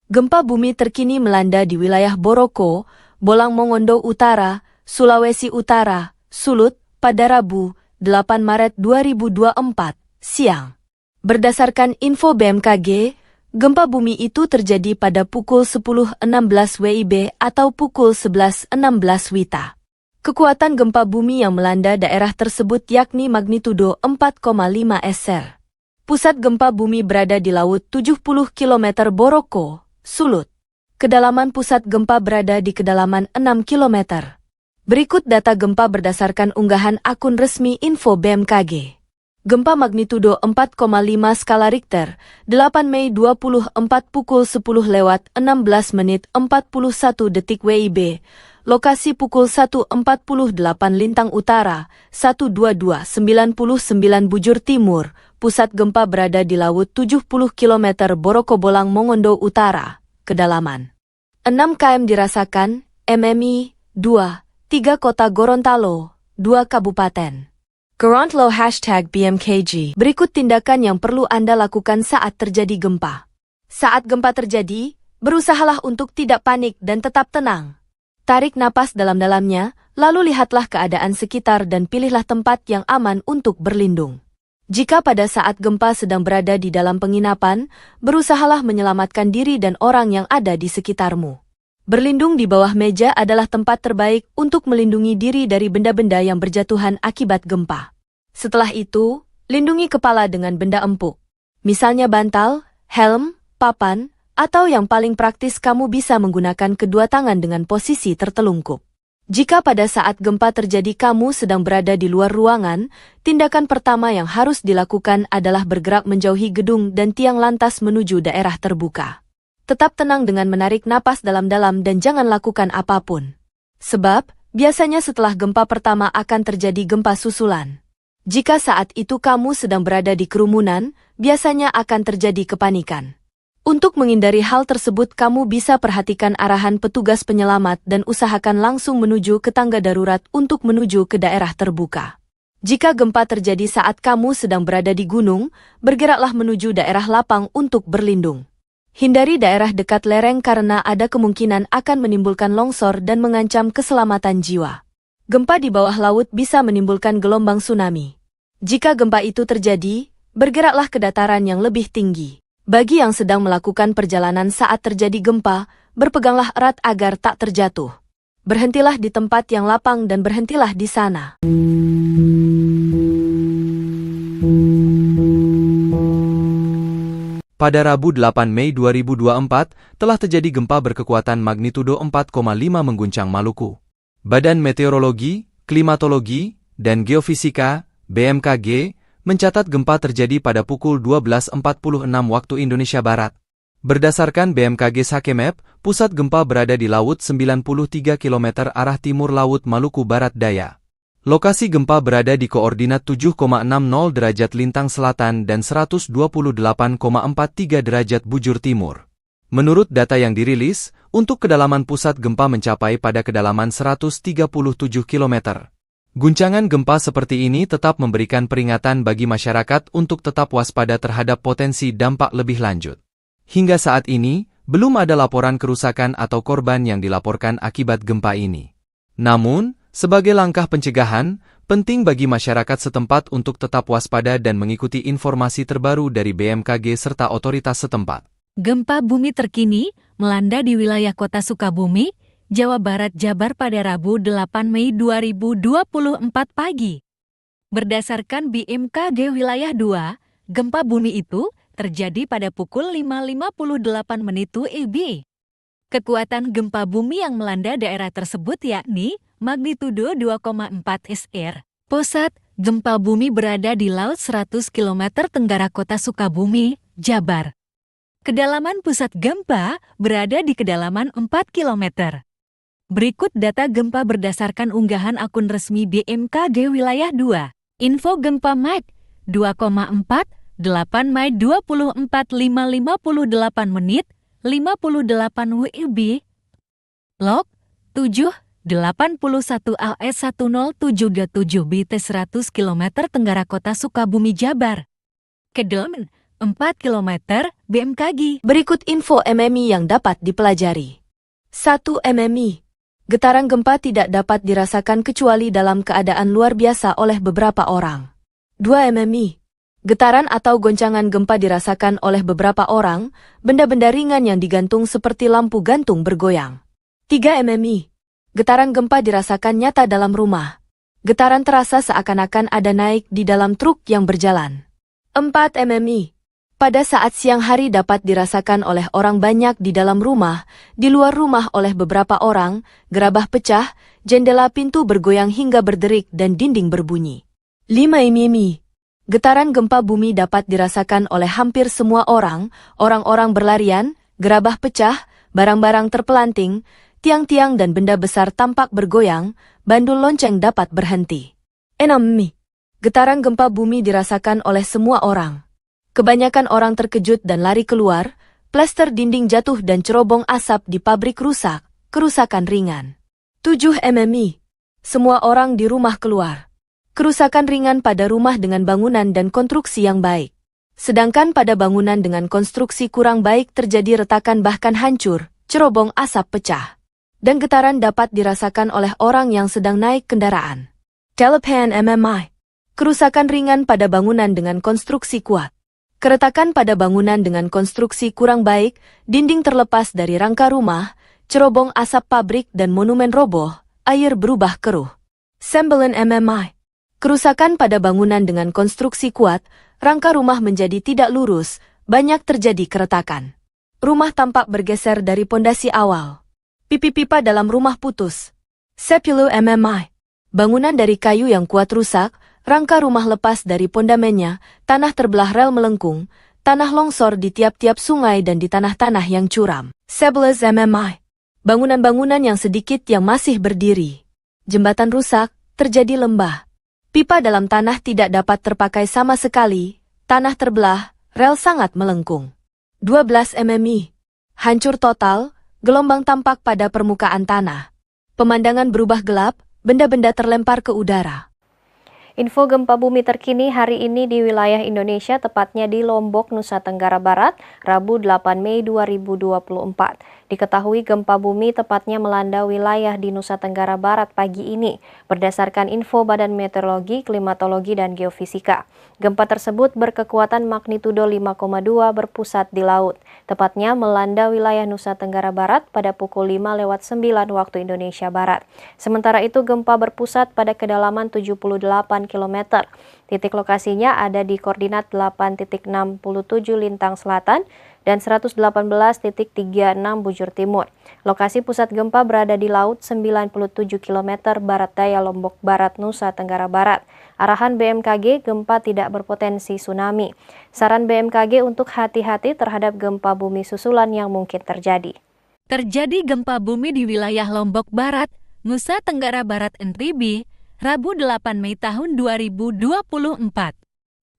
Gempa bumi terkini melanda di wilayah Boroko, Bolang Mongondo Utara, Sulawesi Utara, Sulut, pada Rabu, 8 Maret 2024, siang. Berdasarkan info BMKG, gempa bumi itu terjadi pada pukul 10.16 WIB atau pukul 11.16 WITA. Kekuatan gempa bumi yang melanda daerah tersebut yakni magnitudo 4,5 SR. Pusat gempa bumi berada di laut 70 km Boroko, Sulut. Kedalaman pusat gempa berada di kedalaman 6 km. Berikut data gempa berdasarkan unggahan akun resmi info BMKG. Gempa magnitudo 4,5 skala Richter, 8 Mei 24 pukul 10:16 menit 41 detik WIB. Lokasi pukul 1.48 Lintang Utara, 12299 Bujur Timur. Pusat gempa berada di laut 70 km Boroko Bolang Mongondo Utara. Kedalaman 6 km dirasakan, MMI 2, 3 Kota Gorontalo, 2 Kabupaten Gorontalo #BMKG. Berikut tindakan yang perlu Anda lakukan saat terjadi gempa. Saat gempa terjadi, berusahalah untuk tidak panik dan tetap tenang. Tarik napas dalam-dalamnya, lalu lihatlah keadaan sekitar dan pilihlah tempat yang aman untuk berlindung. Jika pada saat gempa sedang berada di dalam penginapan, berusahalah menyelamatkan diri dan orang yang ada di sekitarmu. Berlindung di bawah meja adalah tempat terbaik untuk melindungi diri dari benda-benda yang berjatuhan akibat gempa. Setelah itu, lindungi kepala dengan benda empuk. Misalnya bantal, helm, papan, atau yang paling praktis kamu bisa menggunakan kedua tangan dengan posisi tertelungkup. Jika pada saat gempa terjadi kamu sedang berada di luar ruangan, tindakan pertama yang harus dilakukan adalah bergerak menjauhi gedung dan tiang lantas menuju daerah terbuka. Tetap tenang dengan menarik napas dalam-dalam dan jangan lakukan apapun. Sebab, biasanya setelah gempa pertama akan terjadi gempa susulan. Jika saat itu kamu sedang berada di kerumunan, biasanya akan terjadi kepanikan. Untuk menghindari hal tersebut kamu bisa perhatikan arahan petugas penyelamat dan usahakan langsung menuju ke tangga darurat untuk menuju ke daerah terbuka. Jika gempa terjadi saat kamu sedang berada di gunung, bergeraklah menuju daerah lapang untuk berlindung. Hindari daerah dekat lereng karena ada kemungkinan akan menimbulkan longsor dan mengancam keselamatan jiwa. Gempa di bawah laut bisa menimbulkan gelombang tsunami. Jika gempa itu terjadi, bergeraklah ke dataran yang lebih tinggi. Bagi yang sedang melakukan perjalanan saat terjadi gempa, berpeganglah erat agar tak terjatuh. Berhentilah di tempat yang lapang dan berhentilah di sana. Pada Rabu 8 Mei 2024, telah terjadi gempa berkekuatan magnitudo 4,5 mengguncang Maluku. Badan Meteorologi, Klimatologi, dan Geofisika, BMKG, mencatat gempa terjadi pada pukul 12.46 waktu Indonesia Barat. Berdasarkan BMKG Sakemap, pusat gempa berada di laut 93 km arah timur laut Maluku Barat Daya. Lokasi gempa berada di koordinat 7,60 derajat lintang selatan dan 128,43 derajat bujur timur. Menurut data yang dirilis, untuk kedalaman pusat gempa mencapai pada kedalaman 137 km. Guncangan gempa seperti ini tetap memberikan peringatan bagi masyarakat untuk tetap waspada terhadap potensi dampak lebih lanjut. Hingga saat ini, belum ada laporan kerusakan atau korban yang dilaporkan akibat gempa ini. Namun, sebagai langkah pencegahan, penting bagi masyarakat setempat untuk tetap waspada dan mengikuti informasi terbaru dari BMKG serta otoritas setempat. Gempa bumi terkini melanda di wilayah Kota Sukabumi, Jawa Barat, Jabar pada Rabu 8 Mei 2024 pagi. Berdasarkan BMKG Wilayah 2, gempa bumi itu terjadi pada pukul 5.58 menit WIB. Kekuatan gempa bumi yang melanda daerah tersebut yakni magnitudo 2,4 SR. Pusat gempa bumi berada di laut 100 km tenggara Kota Sukabumi, Jabar. Kedalaman pusat gempa berada di kedalaman 4 km. Berikut data gempa berdasarkan unggahan akun resmi BMKG Wilayah 2. Info gempa Mag 2,4, 8 Mei 24 5.58 menit, 58 WIB. Log 7, 81 AS 1037 BT 100 km tenggara Kota Sukabumi, Jabar. Kedalaman km BMKG. Berikut info MMI yang dapat dipelajari. 1. MMI. Getaran gempa tidak dapat dirasakan kecuali dalam keadaan luar biasa oleh beberapa orang. 2. MMI. Getaran atau goncangan gempa dirasakan oleh beberapa orang, benda-benda ringan yang digantung seperti lampu gantung bergoyang. 3. MMI. Getaran gempa dirasakan nyata dalam rumah. Getaran terasa seakan-akan ada naik di dalam truk yang berjalan. 4. MMI. Pada saat siang hari dapat dirasakan oleh orang banyak di dalam rumah, di luar rumah oleh beberapa orang, gerabah pecah, jendela pintu bergoyang hingga berderik dan dinding berbunyi. 5. MMI. Getaran gempa bumi dapat dirasakan oleh hampir semua orang, orang-orang berlarian, gerabah pecah, barang-barang terpelanting, tiang-tiang dan benda besar tampak bergoyang, bandul lonceng dapat berhenti. 6. MMI. Getaran gempa bumi dirasakan oleh semua orang. Kebanyakan orang terkejut dan lari keluar, plester dinding jatuh dan cerobong asap di pabrik rusak, kerusakan ringan. 7. MMI. Semua orang di rumah keluar. Kerusakan ringan pada rumah dengan bangunan dan konstruksi yang baik. Sedangkan pada bangunan dengan konstruksi kurang baik terjadi retakan bahkan hancur, cerobong asap pecah. Dan getaran dapat dirasakan oleh orang yang sedang naik kendaraan. 8. MMI. Kerusakan ringan pada bangunan dengan konstruksi kuat. Keretakan pada bangunan dengan konstruksi kurang baik, dinding terlepas dari rangka rumah, cerobong asap pabrik dan monumen roboh, air berubah keruh. 9. MMI. Kerusakan pada bangunan dengan konstruksi kuat, rangka rumah menjadi tidak lurus, banyak terjadi keretakan. Rumah tampak bergeser dari pondasi awal. Pipi-pipa dalam rumah putus. 10. MMI. Bangunan dari kayu yang kuat rusak, rangka rumah lepas dari pondamennya, tanah terbelah rel melengkung, tanah longsor di tiap-tiap sungai dan di tanah-tanah yang curam. 11. MMI. Bangunan-bangunan yang sedikit yang masih berdiri. Jembatan rusak, terjadi lembah. Pipa dalam tanah tidak dapat terpakai sama sekali, tanah terbelah, rel sangat melengkung. 12. MMI. Hancur total, gelombang tampak pada permukaan tanah. Pemandangan berubah gelap, benda-benda terlempar ke udara. Info gempa bumi terkini hari ini di wilayah Indonesia, tepatnya di Lombok, Nusa Tenggara Barat, Rabu 8 Mei 2024. Diketahui gempa bumi tepatnya melanda wilayah di Nusa Tenggara Barat pagi ini, berdasarkan info Badan Meteorologi, Klimatologi, dan Geofisika. Gempa tersebut berkekuatan magnitudo 5,2 berpusat di laut, tepatnya melanda wilayah Nusa Tenggara Barat pada pukul 5:09 waktu Indonesia Barat. Sementara itu gempa berpusat pada kedalaman 78 km. Titik lokasinya ada di koordinat 8.67 Lintang Selatan dan 118.36 Bujur Timur. Lokasi pusat gempa berada di laut 97 km barat daya Lombok Barat, Nusa Tenggara Barat. Arahan BMKG, gempa tidak berpotensi tsunami. Saran BMKG untuk hati-hati terhadap gempa bumi susulan yang mungkin terjadi. Terjadi gempa bumi di wilayah Lombok Barat, Nusa Tenggara Barat NTB, Rabu 8 Mei tahun 2024.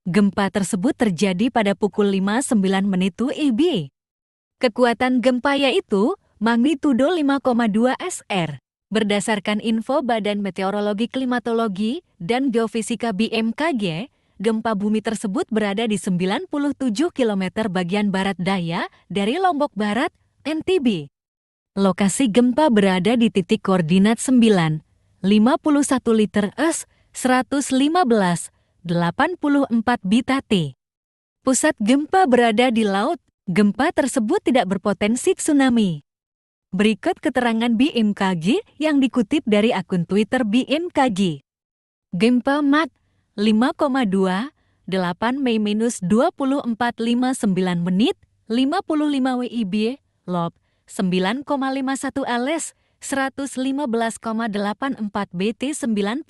Gempa tersebut terjadi pada pukul 5.09 WIB. Kekuatan gempa yaitu magnitudo 5,2 SR. Berdasarkan info Badan Meteorologi, Klimatologi, dan Geofisika BMKG, gempa bumi tersebut berada di 97 km bagian barat daya dari Lombok Barat, NTB. Lokasi gempa berada di titik koordinat 9, 51 liter S, 115, 84 bita T. Pusat gempa berada di laut. Gempa tersebut tidak berpotensi tsunami. Berikut keterangan BMKG yang dikutip dari akun Twitter BMKG. Gempa Mak 5,2, 8 Mei -24.59 menit, 55 WIB, Lob 9,51 ls, 115,84 BT 97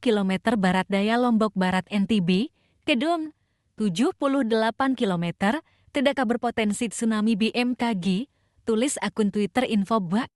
km barat daya Lombok Barat NTB, Kedong 78 km, tidakkah berpotensi tsunami BMKG, tulis akun Twitter Infobak.